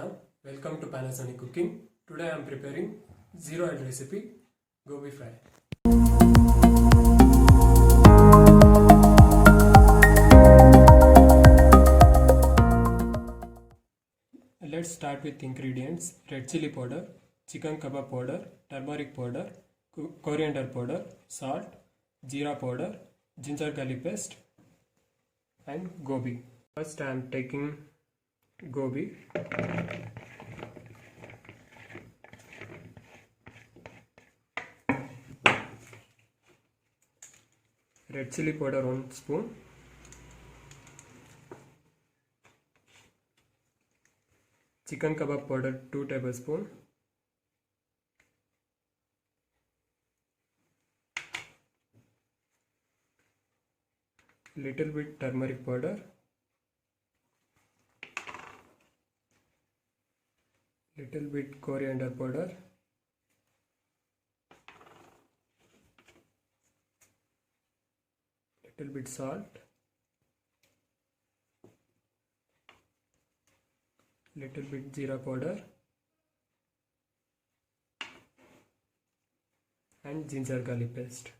Shyam. Welcome to Panasonic Cooking. Today I am preparing zero oil recipe Gobhi Fry. Let's start with ingredients: red chili powder, chicken kebab powder, turmeric powder, coriander powder, salt, jeera powder, ginger garlic paste, and gobi. First I am taking gobi. Red chili powder 1 spoon. Chicken kebab powder 2 tablespoon. Little bit turmeric powder. Little bit coriander powder. Little bit salt. Little bit jeera powder and ginger garlic paste.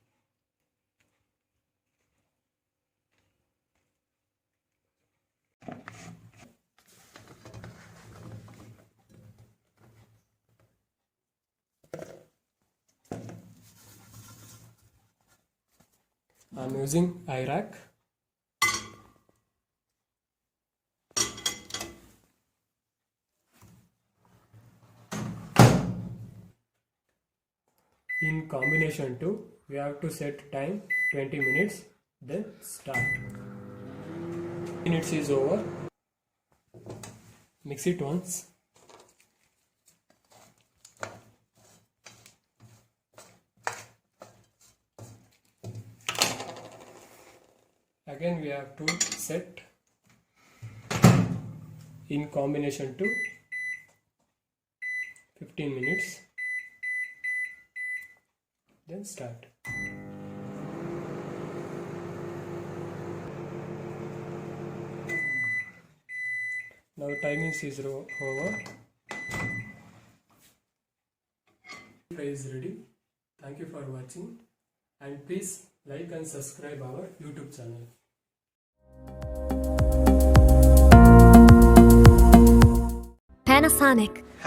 I am using Iraq. In combination 2, we have to set time 20 minutes, then start. 20 minutes is over. Mix it once. Again we have to set in combination 2 15 minutes, then start. Now timing is over. Fry is ready. Thank you for watching, and please like and subscribe our YouTube channel. Panasonic